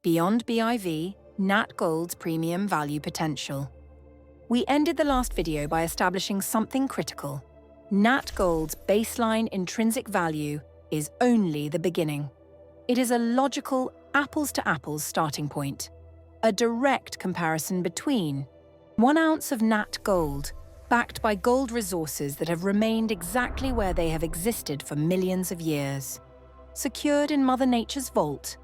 Beyond BIV, NatGold's premium value potential. We ended the last video by establishing something critical. NatGold's baseline intrinsic value is only the beginning. It is a logical apples-to-apples starting point, a direct comparison between 1 ounce of NAT Gold, backed by gold resources that have remained exactly where they have existed for millions of years, secured in Mother Nature's vault,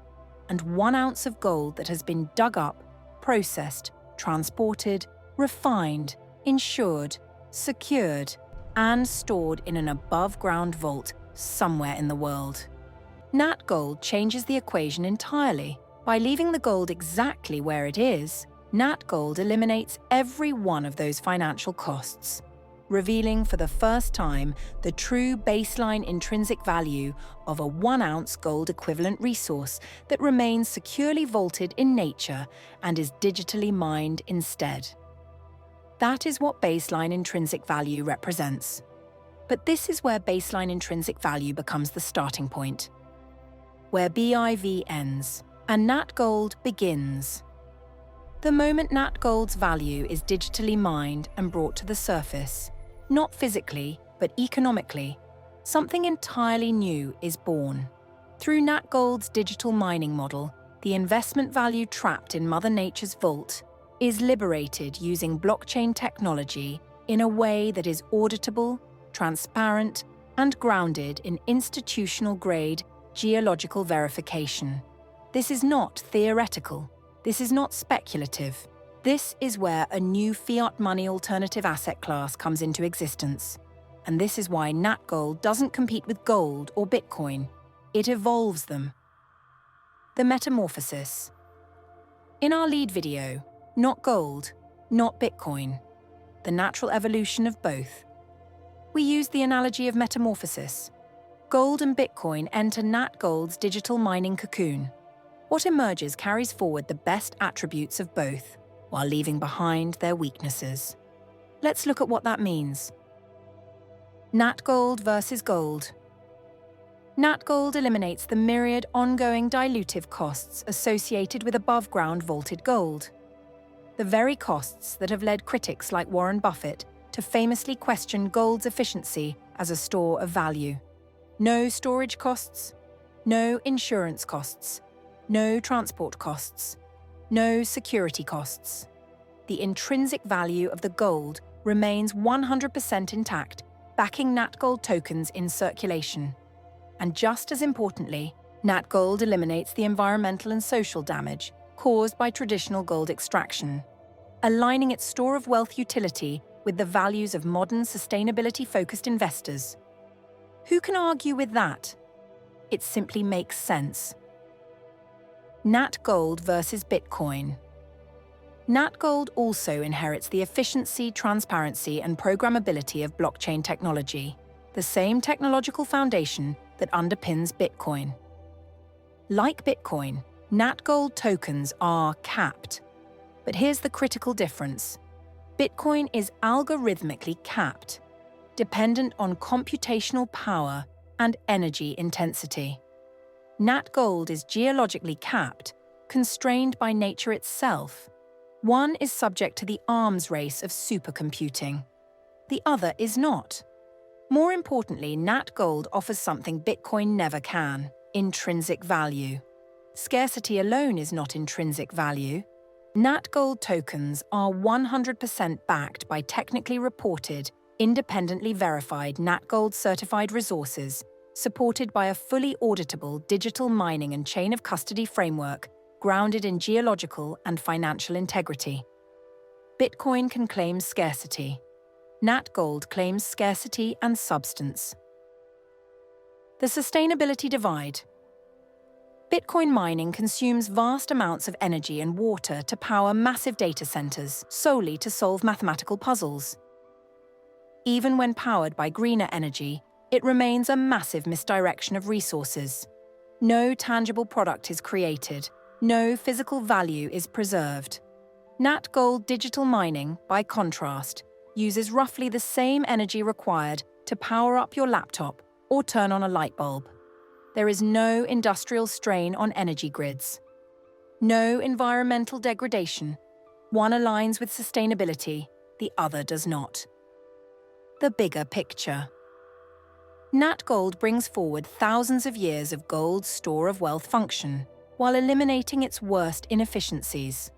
and 1 ounce of gold that has been dug up, processed, transported, refined, insured, secured, and stored in an above-ground vault somewhere in the world. NAT Gold changes the equation entirely. By leaving the gold exactly where it is, NAT Gold eliminates every one of those financial costs, revealing for the first time the true baseline intrinsic value of a 1 ounce gold equivalent resource that remains securely vaulted in nature and is digitally mined instead. That is what baseline intrinsic value represents. But this is where baseline intrinsic value becomes the starting point, where BIV ends and NAT Gold begins. The moment NAT Gold's value is digitally mined and brought to the surface, not physically, but economically, something entirely new is born. Through NAT Gold's digital mining model, the investment value trapped in Mother Nature's vault is liberated using blockchain technology in a way that is auditable, transparent, and grounded in institutional-grade geological verification. This is not theoretical. This is not speculative. This is where a new fiat money alternative asset class comes into existence. And this is why NatGold doesn't compete with gold or Bitcoin. It evolves them. The metamorphosis. In our lead video, not gold, not Bitcoin, the natural evolution of both, we use the analogy of metamorphosis. Gold and Bitcoin enter NatGold's digital mining cocoon. What emerges carries forward the best attributes of both, while leaving behind their weaknesses. Let's look at what that means. NatGold versus gold. NatGold eliminates the myriad ongoing dilutive costs associated with above-ground vaulted gold. The very costs that have led critics like Warren Buffett to famously question gold's efficiency as a store of value. No storage costs, no insurance costs, no transport costs, no security costs. The intrinsic value of the gold remains 100% intact, backing NatGold tokens in circulation. And just as importantly, NatGold eliminates the environmental and social damage caused by traditional gold extraction, aligning its store of wealth utility with the values of modern sustainability-focused investors. Who can argue with that? It simply makes sense. NatGold versus Bitcoin. NatGold also inherits the efficiency, transparency, and programmability of blockchain technology, the same technological foundation that underpins Bitcoin. Like Bitcoin, NatGold tokens are capped. But here's the critical difference. Bitcoin is algorithmically capped, dependent on computational power and energy intensity. NatGold is geologically capped, constrained by nature itself. One is subject to the arms race of supercomputing. The other is not. More importantly, NatGold offers something Bitcoin never can: intrinsic value. Scarcity alone is not intrinsic value. NatGold tokens are 100% backed by technically reported, independently verified NatGold certified resources, supported by a fully auditable digital mining and chain of custody framework grounded in geological and financial integrity. Bitcoin can claim scarcity. NatGold claims scarcity and substance. The sustainability divide. Bitcoin mining consumes vast amounts of energy and water to power massive data centers solely to solve mathematical puzzles. Even when powered by greener energy, it remains a massive misdirection of resources. No tangible product is created, no physical value is preserved. NatGold digital mining, by contrast, uses roughly the same energy required to power up your laptop or turn on a light bulb. There is no industrial strain on energy grids. No environmental degradation. One aligns with sustainability, the other does not. The bigger picture. NatGold brings forward thousands of years of gold's store of wealth function, while eliminating its worst inefficiencies.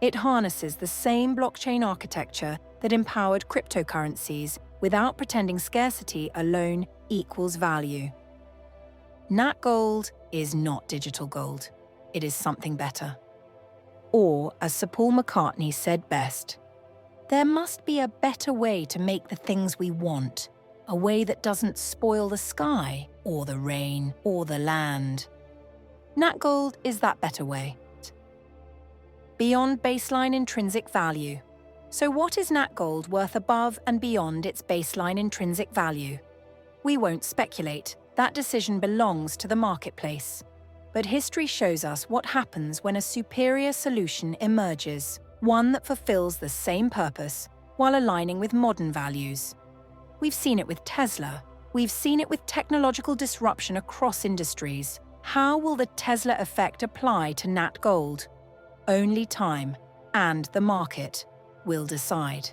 It harnesses the same blockchain architecture that empowered cryptocurrencies without pretending scarcity alone equals value. NatGold is not digital gold. It is something better. Or, as Sir Paul McCartney said best, there must be a better way to make the things we want, a way that doesn't spoil the sky, or the rain, or the land. NatGold is that better way. Beyond baseline intrinsic value. So what is NatGold worth above and beyond its baseline intrinsic value? We won't speculate. That decision belongs to the marketplace. But history shows us what happens when a superior solution emerges, one that fulfills the same purpose while aligning with modern values. We've seen it with Tesla. We've seen it with technological disruption across industries. How will the Tesla effect apply to NatGold? Only time and the market will decide.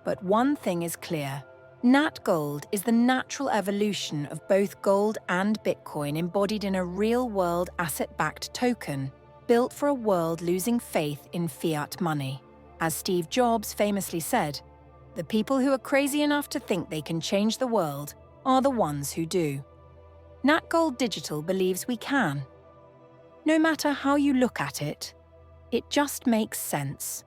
But one thing is clear. NatGold is the natural evolution of both gold and Bitcoin embodied in a real-world asset-backed token, built for a world losing faith in fiat money. As Steve Jobs famously said, the people who are crazy enough to think they can change the world are the ones who do. NatGold Digital believes we can. No matter how you look at it, it just makes sense.